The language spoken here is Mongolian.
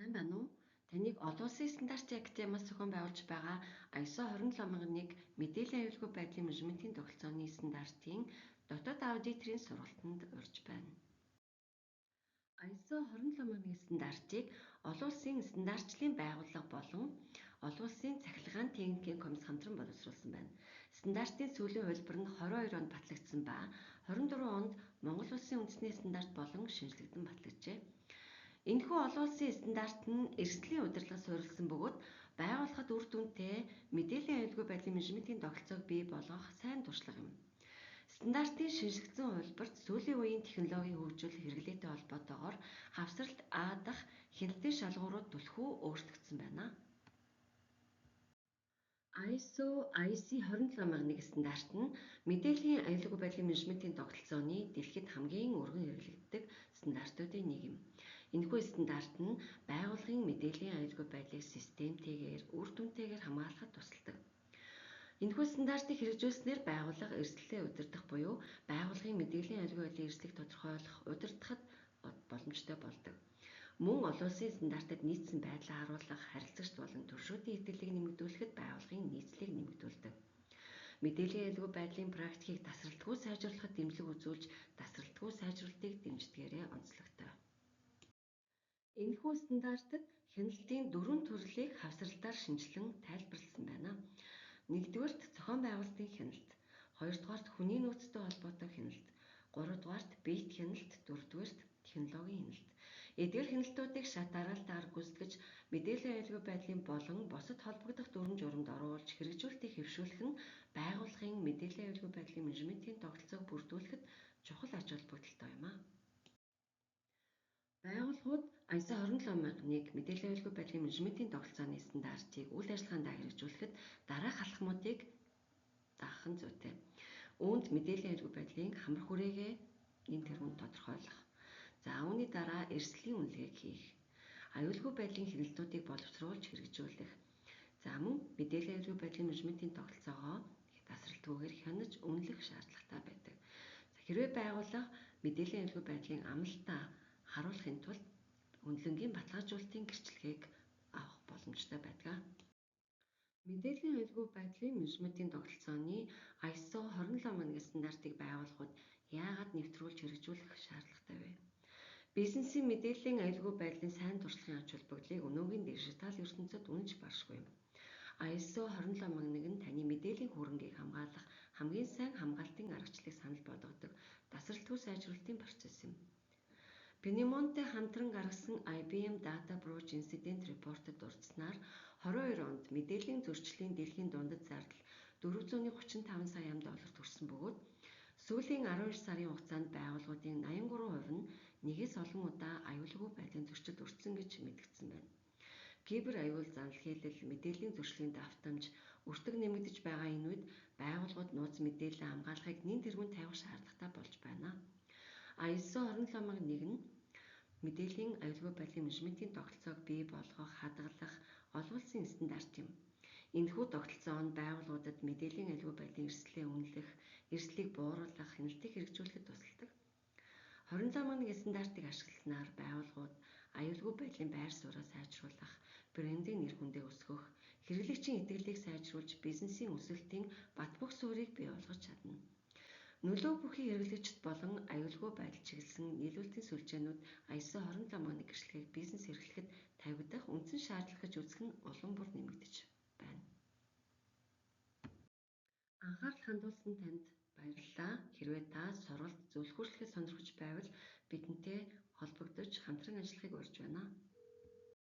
Сайн байна уу? Таныг олон улсын стандартын академиас зохион байгуулж байгаа ISO 27001 мэдээллийн аюулгүй байдлын менежментийн тогтолцооны стандартын дотоод аудиторын сургалтанд урьж байна. ISO 27001 стандартыг олон улсын стандартчлалын байгууллага болон олон улсын цахилгаан техникийн комисс хамтран боловсруулсан байна. Стандартын сүүлийн хувилбар нь 22 онд батлагдсан ба 24 онд Монгол Улсын үндэсний стандарт болон шинжлэгдэн батлагджээ. Энэхүү олон улсын стандарт нь эрсдлийн удирдлагад суурилсан бөгөөд байгууллагад үр дүнтэй мэдээллийн аюулгүй байдлын менежментийн тогтолцоог бий болгох сайн туршлага юм. Стандартын шинжлэгдсэн хувилбарт сүүлийн үеийн технологийн хөгжил хэрэглээтэй холбоотойгоор хавсралт А дахь хяналтын шалгуурууд түлхүү өөрчлөгдсөн байна. ISO IC 27001 стандарт нь мэдээллийн аюулгүй байдлын менежментийн тогтолцооны дэлхийд хамгийн өргөн хэрэглэгддэг стандартуудын нэг юм. Энэхүү стандарт нь байгууллагын мэдээллийн аюулгүй байдлыг системтэйгээр үр дүнтэйгээр хамгаалахад тусалдаг. Энэхүү стандартыг хэрэгжүүлснээр байгууллага эрсдлээ удирдах буюу байгууллагын мэдээллийн аюулгүй байдлын эрсдлийг тодорхойлох, удирдахад боломжтой болдог. Мөн олон улсын стандартад нийцсэн байдлаа харуулах, харилцагч болон туршуудын итгэлийг нэмэгдүүлэхэд байгууллагын нийцлийг нэмэгдүүлдэг. Мэдээллийн аюулгүй байдлын практикийг тасралтгүй сайжруулахад дэмжлэг үзүүлж, тасралтгүй сайжруулалтыг дэмждгээрээ онцлогтой. Энэхүү стандартад хяналтын 4 төрлийг хавсралтаар шинжилэн тайлбарласан байна. Нэгдүгээрт зохион байгуулалтын хяналт, хоёрдугаарт хүний нөөцтэй холбоотой хяналт, гуравдугаарт биет хяналт, дөрөвдүгээрт технологийн хяналт. Эдгээр хяналтуудыг шат дараалтаар гүйцэтгэж, мэдээллийн аюулгүй байдлын болон бусад холбогдох дүрм журамд оруулж хэрэгжүүлэлтийг хэвшүүлэх нь байгууллагын мэдээллийн аюулгүй байдлын менежментийн тогтолцоог бүрдүүлэхэд чухал ач холбогдолтой юм. Байгууллагууд ISO 27001 мэдээллийн аюулгүй байдлын менежментийн тогтолцооны стандартыг үйл ажиллагаандаа хэрэгжүүлэхэд дараах алхмуудыг дагах нь зүйтэй. Үүнд мэдээллийн аюулгүй байдлын хамар хүрээгээ энэ тэргуунд тодорхойлох. За үүний дараа эрсдлийн үнэлгээг хийх. Аюулгүй байдлын хяналтуудыг боловсруулж хэрэгжүүлэх. За мөн мэдээллийн аюулгүй байдлын менежментийн тогтолцоогоо тасралтгүйгээр хянаж үнэлэх шаардлагатай байдаг. Хэрвээ байгууллага мэдээллийн аюулгүй байдлын амлалтаа харуулахын тулд үнэлэнгийн баталгаажуулалтын гэрчлэгийг авах боломжтой байдаг. Мэдээллийн аюулгүй байдлын менежментийн тогтолцооны ISO 27001 стандартыг байгууллагууд яагаад нэвтрүүлж хэрэгжүүлэх шаардлагатай вэ? Бизнесийн мэдээллийн аюулгүй байдлын сайн туршлагын ач холбогдлыг өнөөгийн дижитал ертөнцид үнэлж баршгүй юм. ISO 27001 нь таны мэдээллийн хөрөнгийг хамгаалах хамгийн сайн хамгаалтын аргачлалыг санал болгодог тасралтгүй сайжруулалтын процесс юм. Пенемонтэй хамтран гаргасан IBM Data Breach Incident Report-д дурдсанаар 22 онд мэдээллийн зөрчлийн дэлхийн дундад зардал $435 сая төрсөн бөгөөд сүүлийн 12 сарын хугацаанд байгууллагуудын 83% нь нэгээс олон удаа аюулгүй байдлын зөрчилд өртсөн гэж мэдэгдсэн байна. Кибер аюул занал хийлэл, мэдээллийн зөрчлийн давтамж, өртөг нэмэгдэж байгаа энэ үед байгууллагууд нууц мэдээлэл хамгаалахыг нэн тэргүүнд тавих шаардлагатай болж байна. ISO 27001 нь мэдээллийн аюулгүй байдлын менежментийн тогтолцоог бий болгох, хадгалах олон улсын стандарт юм. Энэхүү тогтолцоо нь байгууллагуудад мэдээллийн аюулгүй байдлын эрсдлээ үнэлэх, эрсдлийг бууруулах, хяналтыг хэрэгжүүлэхэд тусалдаг. 27001 стандартыг ашигласнаар байгууллагууд аюулгүй байдлын байр сууриа сайжруулах, брендийн нэр хүндээ өсгөх, хэрэглэгчийн итгэлийг сайжруулж, бизнесийн өсөлтийн бат бөх суурийг бий болгож чадна. Нөлөө бүхий хэрэглэгчид болон аюулгүй байдал чиглэсэн нийлүүлэлтийн сүлжээнүүд ISO 27001 гэрчлэгийг бизнес эрхлэхэд тавигдах үндсэн шаардлага гэж үзэх нь улам бүр нэмэгдэж байна. Анхаарал хандуулсан танд баярлалаа. Хэрвээ та сургалт зөвлөх хүрчлэхэд сонирхож байвал бидэнтэй холбогдож хамтран ажиллахыг урьж байна.